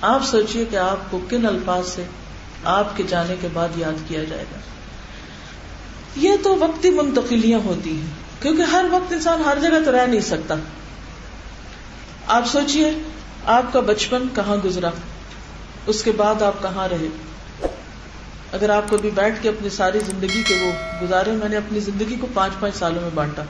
آپ سوچئے کہ آپ کو کن الفاظ سے آپ کے جانے کے بعد یاد کیا جائے گا. یہ تو وقتی منتقلیاں ہوتی ہیں، کیونکہ ہر وقت انسان ہر جگہ تو رہ نہیں سکتا. آپ سوچئے آپ کا بچپن کہاں گزرا، اس کے بعد آپ کہاں رہے. اگر آپ کو بھی بیٹھ کے اپنی ساری زندگی کے وہ گزارے، میں نے اپنی زندگی کو 5 سالوں میں بانٹا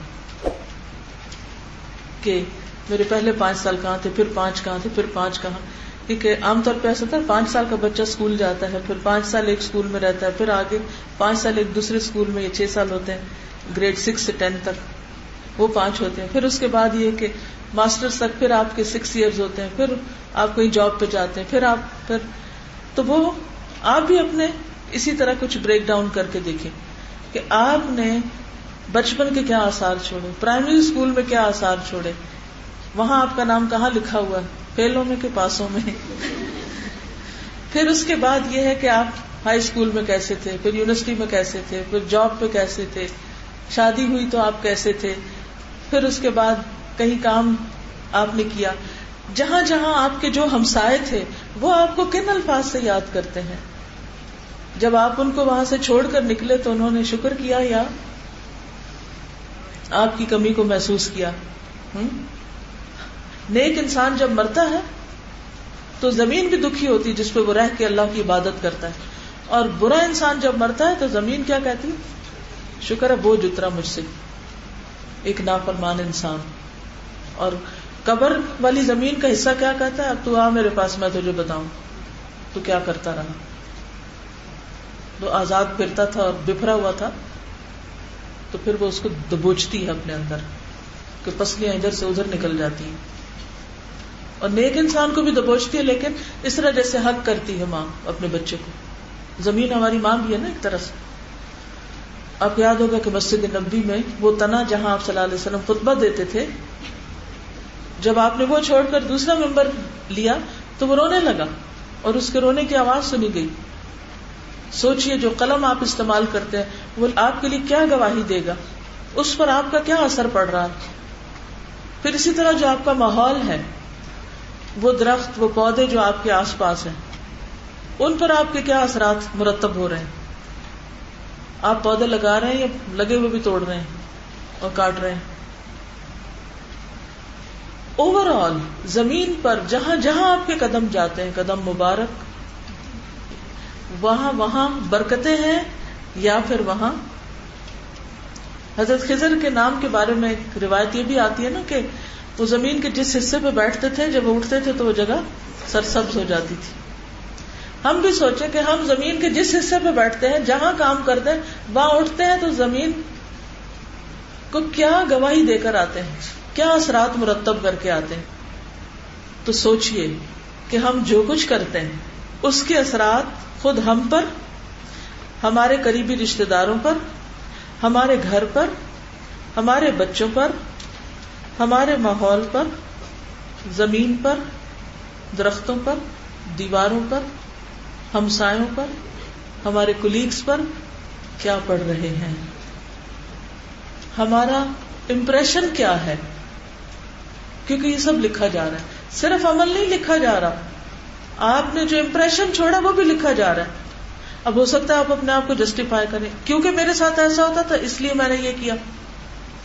کہ میرے پہلے 5 سال کہاں تھے، پھر 5 کہاں تھے، پھر 5 کہاں. کیونکہ عام طور پہ ایسا تھا 5 سال کا بچہ اسکول جاتا ہے، پھر 5 سال ایک اسکول میں رہتا ہے، پھر آگے 5 سال ایک دوسرے اسکول میں، یہ 6 سال ہوتے ہیں، گریڈ 6 سے 10 تک وہ 5 ہوتے ہیں. پھر اس کے بعد یہ کہ ماسٹرز تک پھر آپ کے 6 ایئرز ہوتے ہیں، پھر آپ کہیں جاب پہ جاتے ہیں، پھر تو وہ آپ بھی اپنے اسی طرح کچھ بریک ڈاؤن کر کے دیکھیں کہ آپ نے بچپن کے کیا آثار چھوڑے، پرائمری اسکول میں کیا آثار چھوڑے، وہاں آپ کا نام کہاں لکھا ہوا ہے، فیلوں میں کہ پاسوں میں. پھر اس کے بعد یہ ہے کہ آپ ہائی اسکول میں کیسے تھے، پھر یونیورسٹی میں کیسے تھے، پھر جاب پہ کیسے تھے، شادی ہوئی تو آپ کیسے تھے، پھر اس کے بعد کہیں کام آپ نے کیا. جہاں جہاں آپ کے جو ہمسائے تھے وہ آپ کو کن الفاظ سے یاد کرتے ہیں. جب آپ ان کو وہاں سے چھوڑ کر نکلے تو انہوں نے شکر کیا یا آپ کی کمی کو محسوس کیا. نیک انسان جب مرتا ہے تو زمین بھی دکھی ہوتی جس پہ وہ رہ کے اللہ کی عبادت کرتا ہے، اور برا انسان جب مرتا ہے تو زمین کیا کہتی، شکر ہے بوجھ اترا مجھ سے، ایک نافرمان انسان. اور قبر والی زمین کا حصہ کیا کہتا ہے، اب تو آ میرے پاس میں تجھے بتاؤں تو کیا کرتا رہا. تو آزاد پھرتا تھا اور بکھرا ہوا تھا، تو پھر وہ اس کو دبوچتی ہے اپنے اندر کہ پسلیاں ادھر سے ادھر نکل جاتی ہیں. اور نیک انسان کو بھی دبوچتی ہے، لیکن اس طرح جیسے حق کرتی ہے ماں اپنے بچے کو. زمین ہماری ماں بھی ہے نا ایک طرح سے. آپ یاد ہوگا کہ مسجد نبوی میں وہ تنا جہاں آپ صلی اللہ علیہ وسلم خطبہ دیتے تھے، جب آپ نے وہ چھوڑ کر دوسرا ممبر لیا تو وہ رونے لگا اور اس کے رونے کی آواز سنی گئی. سوچئے جو قلم آپ استعمال کرتے ہیں وہ آپ کے لیے کیا گواہی دے گا، اس پر آپ کا کیا اثر پڑ رہا ہے. پھر اسی طرح جو آپ کا ماحول ہے، وہ درخت، وہ پودے جو آپ کے آس پاس ہیں، ان پر آپ کے کیا اثرات مرتب ہو رہے ہیں. آپ پودے لگا رہے ہیں یا لگے ہوئے بھی توڑ رہے ہیں اور کاٹ رہے ہیں. اوور آل زمین پر جہاں جہاں آپ کے قدم جاتے ہیں، قدم مبارک، وہاں وہاں برکتیں ہیں یا پھر وہاں. حضرت خضر کے نام کے بارے میں ایک روایت یہ بھی آتی ہے نا کہ وہ زمین کے جس حصے پہ بیٹھتے تھے جب وہ اٹھتے تھے تو وہ جگہ سرسبز ہو جاتی تھی. ہم بھی سوچیں کہ ہم زمین کے جس حصے پہ بیٹھتے ہیں، جہاں کام کرتے ہیں، وہاں اٹھتے ہیں تو زمین کو کیا گواہی دے کر آتے ہیں، کیا اثرات مرتب کر کے آتے ہیں. تو سوچئے کہ ہم جو کچھ کرتے ہیں اس کے اثرات خود ہم پر، ہمارے قریبی رشتہ داروں پر، ہمارے گھر پر، ہمارے بچوں پر، ہمارے ماحول پر، زمین پر، درختوں پر، دیواروں پر، ہمسایوں پر، ہمارے کولیگز پر کیا پڑ رہے ہیں. ہمارا امپریشن کیا ہے، کیونکہ یہ سب لکھا جا رہا ہے. صرف عمل نہیں لکھا جا رہا، آپ نے جو امپریشن چھوڑا وہ بھی لکھا جا رہا ہے. اب ہو سکتا ہے آپ اپنے آپ کو جسٹیفائی کریں، کیونکہ میرے ساتھ ایسا ہوتا تھا اس لیے میں نے یہ کیا،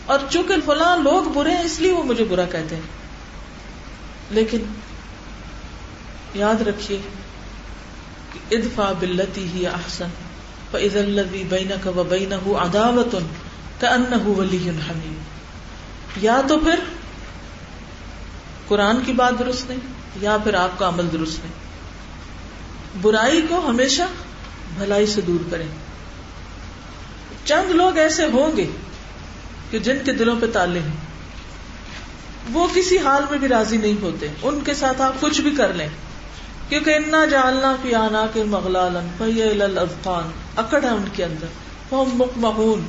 اور چونکہ فلاں لوگ برے ہیں اس لیے وہ مجھے برا کہتے ہیں. لیکن یاد رکھیے کہ ادفع باللتی ہی احسن فاذا الذی بینک وبینہ عداوۃ کأنہ ولی حمیم. یا تو پھر قرآن کی بات درست نہیں یا پھر آپ کا عمل درست نہیں. برائی کو ہمیشہ بھلائی سے دور کریں. چند لوگ ایسے ہوں گے کہ جن کے دلوں پہ تالے ہیں، وہ کسی حال میں بھی راضی نہیں ہوتے، ان کے ساتھ آپ کچھ بھی کر لیں، کیونکہ انا جعلنا فی اعناقہم اغلالا فہی الی الاذقان، اکڑ ہے ان کے اندر، فہم مقمحون،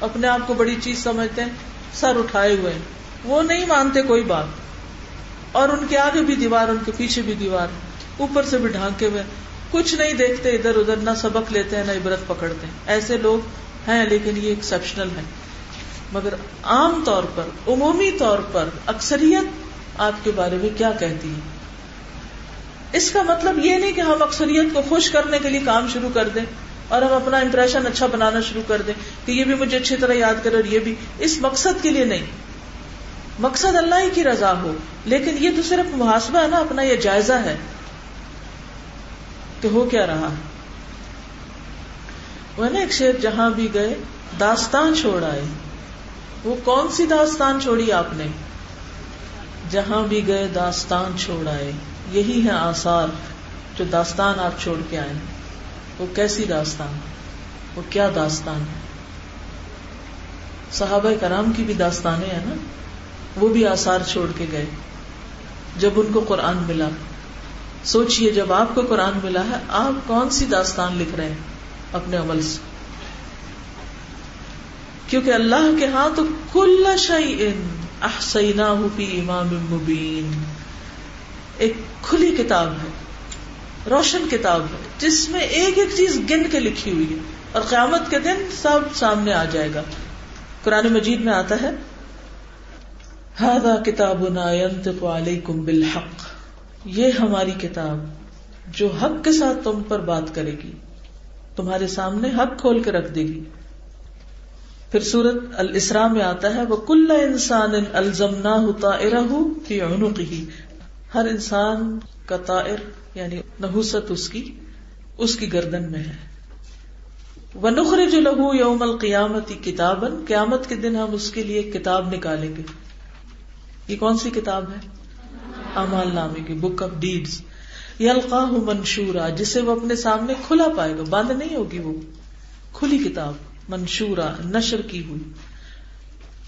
اپنے آپ کو بڑی چیز سمجھتے ہیں، سر اٹھائے ہوئے ہیں، وہ نہیں مانتے کوئی بات، اور ان کے آگے بھی دیوار، ان کے پیچھے بھی دیوار، اوپر سے بھی ڈھانکے ہوئے، کچھ نہیں دیکھتے ادھر ادھر، نہ سبق لیتے ہیں نہ عبرت پکڑتے ہیں. ایسے لوگ ہیں لیکن یہ ایکسیپشنل ہے. مگر عام طور پر، عمومی طور پر اکثریت آپ کے بارے میں کیا کہتی ہے؟ اس کا مطلب یہ نہیں کہ ہم اکثریت کو خوش کرنے کے لیے کام شروع کر دیں اور ہم اپنا امپریشن اچھا بنانا شروع کر دیں کہ یہ بھی مجھے اچھی طرح یاد کرے اور یہ بھی. اس مقصد کے لیے نہیں. مقصد اللہ ہی کی رضا ہو. لیکن یہ تو صرف محاسبہ ہے نا اپنا, یہ جائزہ ہے کہ ہو کیا رہا. وہ نا ایک شعر, جہاں بھی گئے داستان چھوڑ آئے. وہ کون سی داستان چھوڑی آپ نے؟ جہاں بھی گئے داستان چھوڑ آئے. یہی ہے آثار جو داستان آپ چھوڑ کے آئے. وہ کیسی داستان, وہ کیا داستان ہے؟ صحابہ کرام کی بھی داستانیں ہیں نا, وہ بھی آثار چھوڑ کے گئے جب ان کو قرآن ملا. سوچئے جب آپ کو قرآن ملا ہے, آپ کون سی داستان لکھ رہے ہیں اپنے عمل سے؟ کیونکہ اللہ کے ہاں تو کل شیء احصیناہ فی امام مبین, ایک کھلی کتاب ہے, روشن کتاب ہے, جس میں ایک ایک چیز گن کے لکھی ہوئی ہے, اور قیامت کے دن سب سامنے آ جائے گا. قرآن مجید میں آتا ہے ھذا کتابنا ینطق علیکم بالحق, یہ ہماری کتاب جو حق کے ساتھ تم پر بات کرے گی, تمہارے سامنے حق کھول کے رکھ دے گی. پھر سورۃ الاسراء میں آتا ہے وَكُلَّ إِنسَانٍ أَلْزَمْنَاهُ طَائِرَهُ فِي عُنُقِهِ, ہر انسان کا طائر یعنی نحوست اس کی گردن میں ہے. وَنُخْرِجُ لَهُ يَوْمَ الْقِيَامَةِ كِتَابًا, قیامت کے دن ہم اس کے لیے کتاب نکالیں گے. یہ کون سی کتاب ہے؟ اعمال نامے کی, بک آف ڈیڈز. یلقاہ منشورا, جسے وہ اپنے سامنے کھلا پائے گا, بند نہیں ہوگی, وہ کھلی کتاب, منشورا نشر کی ہوئی.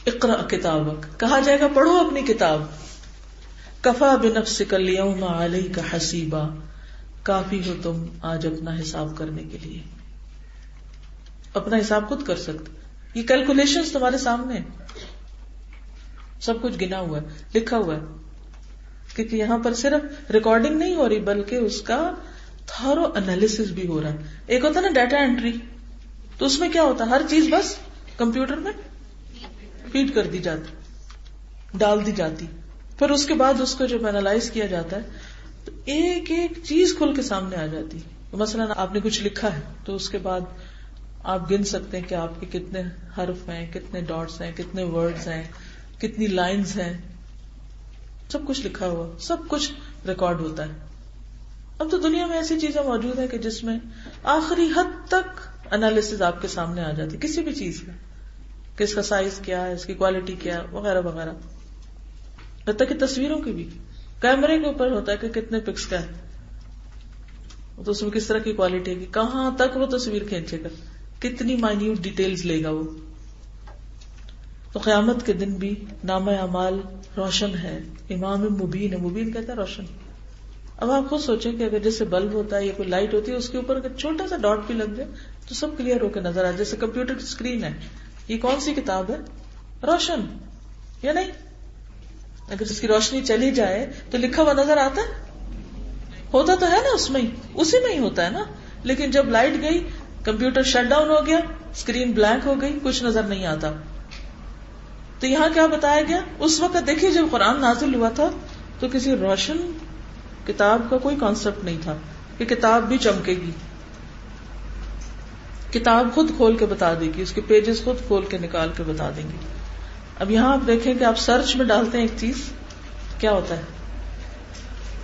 اقرأ کتابک, کہا جائے گا پڑھو اپنی کتاب. کفا بنفسک اليوم علیک حسیبا, کافی ہو تم آج اپنا حساب کرنے کے لیے. اپنا حساب خود کر سکتے, یہ کیلکولیشنز تمہارے سامنے ہیں, سب کچھ گنا ہوا ہے, لکھا ہوا ہے. کیونکہ یہاں پر صرف ریکارڈنگ نہیں ہو رہی بلکہ اس کا تھورو انالیسس بھی ہو رہا ہے. ایک ہوتا ہے نا ڈیٹا انٹری, تو اس میں کیا ہوتا ہے, ہر چیز بس کمپیوٹر میں فیڈ کر دی جاتی, ڈال دی جاتی, پھر اس کے بعد اس کو جب اینالائز کیا جاتا ہے تو ایک ایک چیز کھل کے سامنے آ جاتی. مثلا آپ نے کچھ لکھا ہے تو اس کے بعد آپ گن سکتے ہیں کہ آپ کے کتنے حرف ہیں, کتنے ڈاٹس ہیں, کتنے ورڈز ہیں, کتنی لائنز ہیں, سب کچھ لکھا ہوا, سب کچھ ریکارڈ ہوتا ہے. اب تو دنیا میں ایسی چیزیں موجود ہیں کہ جس میں آخری حد تک انالیسز آپ کے سامنے آ جاتی کسی بھی چیز کا, کہ اس کا سائز کیا ہے, اس کی کوالٹی کیا ہے, وغیرہ وغیرہ. حتیٰ کہ تصویروں کی بھی کیمرے کے اوپر ہوتا ہے کہ کتنے پکس کا ہے, تو اس میں کس طرح کی کوالٹی ہے, کہ کہاں تک وہ تصویر کھینچے گا, کتنی مائنیوٹ ڈیٹیلز لے گا وہ. تو قیامت کے دن بھی نامہ اعمال روشن ہے, امام مبین ہے, مبین کہتا ہے روشن. اب آپ خود سوچیں کہ اگر جیسے بلب ہوتا ہے یا کوئی لائٹ ہوتی ہے, اس کے اوپر اگر چھوٹا سا ڈاٹ بھی لگ جائے تو سب کلیئر ہو کے نظر آئے, جیسے کمپیوٹر کی اسکرین ہے. یہ کون سی کتاب ہے؟ روشن, یا نہیں؟ اگر اس کی روشنی چلی جائے تو لکھا ہوا نظر آتا ہے, ہوتا تو ہے نا اس میں ہی, اسی میں ہی ہوتا ہے نا. لیکن جب لائٹ گئی, کمپیوٹر شٹ ڈاؤن ہو گیا, اسکرین بلینک ہو گئی, کچھ نظر نہیں آتا. تو یہاں کیا بتایا گیا؟ اس وقت دیکھیے جب قرآن نازل ہوا تھا تو کسی روشن کتاب کا کوئی کانسیپٹ نہیں تھا کہ کتاب بھی چمکے گی. کتاب خود کھول کے بتا دے گی, اس کے پیجز خود کھول کے نکال کے بتا دیں گی. اب یہاں آپ دیکھیں کہ آپ سرچ میں ڈالتے ہیں ایک چیز, کیا ہوتا ہے,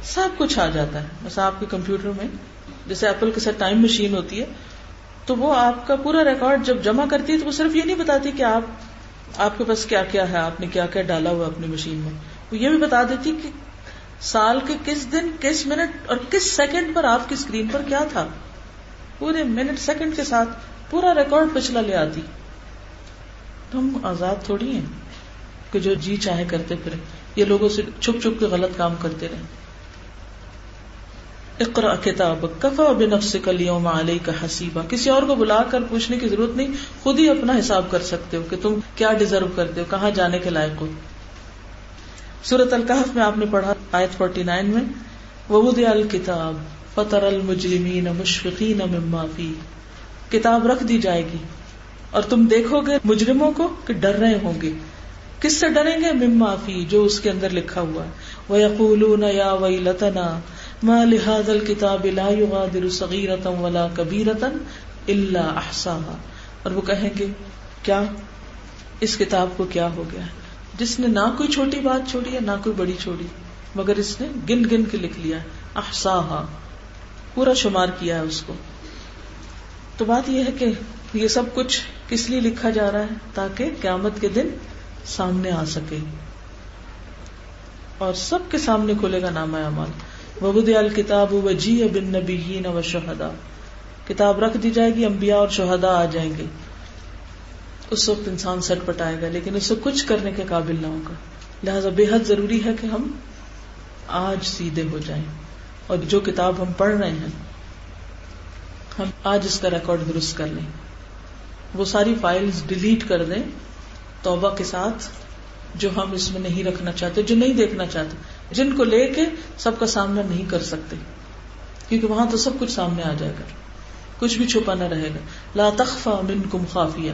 سب کچھ آ جاتا ہے. بس آپ کے کمپیوٹر میں جیسے ایپل کے ساتھ ٹائم مشین ہوتی ہے, تو وہ آپ کا پورا ریکارڈ جب جمع کرتی ہے تو وہ صرف یہ نہیں بتاتی کہ آپ کے پاس کیا کیا ہے, آپ نے کیا کیا ڈالا ہوا اپنی مشین میں, وہ یہ بھی بتا دیتی کہ سال کے کس دن, کس منٹ اور کس سیکنڈ پر آپ کی اسکرین پر کیا تھا. پورے منٹ سیکنڈ کے ساتھ پورا ریکارڈ پچھلا لے آتی. تو ہم آزاد تھوڑی ہیں کہ جو جی چاہے کرتے پھریں, یہ لوگوں سے چھپ چھپ کے غلط کام کرتے رہیں. اقرأ کتابک کفی بنفسک اليوم علیک حسیبا, کسی اور کو بلا کر پوچھنے کی ضرورت نہیں, خود ہی اپنا حساب کر سکتے ہو کہ تم کیا ڈیزرو کرتے ہو, کہاں جانے کے لائق ہو. سورۃ الکہف میں آپ نے پڑھا آیت 49 میں, ووضع الکتاب فتری المجرمین مشفقین مما فیہ, کتاب رکھ دی جائے گی اور تم دیکھو گے مجرموں کو کہ ڈر رہے ہوں گے. کس سے ڈریں گے؟ مما فیہ, جو اس کے اندر لکھا ہوا ہے. ویقولون یا ویلتنا ما لهذا الكتاب لا يغادر صغيرة ولا كبيرة الا احصاها، اور وہ کہیں گے کیا اس کتاب کو کیا ہو گیا ہے جس نے نہ کوئی چھوٹی بات چھوڑی ہے نہ کوئی بڑی چھوڑی، مگر اس نے گن گن کے لکھ لیا ہے، احصاها پورا شمار کیا ہے اس کو. تو بات یہ ہے کہ یہ سب کچھ کس لیے لکھا جا رہا ہے؟ تاکہ قیامت کے دن سامنے آ سکے اور سب کے سامنے کھلے گا نامہ اعمال. وَوُضِعَ الْكِتَابُ وَجِيءَ بِالنَّبِيِّينَ وَالشُّهَدَاءِ، کتاب رکھ دی جائے گی، انبیاء اور شہداء آ جائیں گے. اس وقت انسان سٹ پٹائے گا لیکن اس سے کچھ کرنے کے قابل نہ ہوگا. لہذا بے حد ضروری ہے کہ ہم آج سیدھے ہو جائیں اور جو کتاب ہم پڑھ رہے ہیں ہم آج اس کا ریکارڈ درست کر لیں، وہ ساری فائلز ڈیلیٹ کر دیں توبہ کے ساتھ جو ہم اس میں نہیں رکھنا چاہتے، جو نہیں دیکھنا چاہتے، جن کو لے کے سب کا سامنا نہیں کر سکتے، کیونکہ وہاں تو سب کچھ سامنے آ جائے گا، کچھ بھی چھپا نہ رہے گا. لا تخفى منکم خافیہ،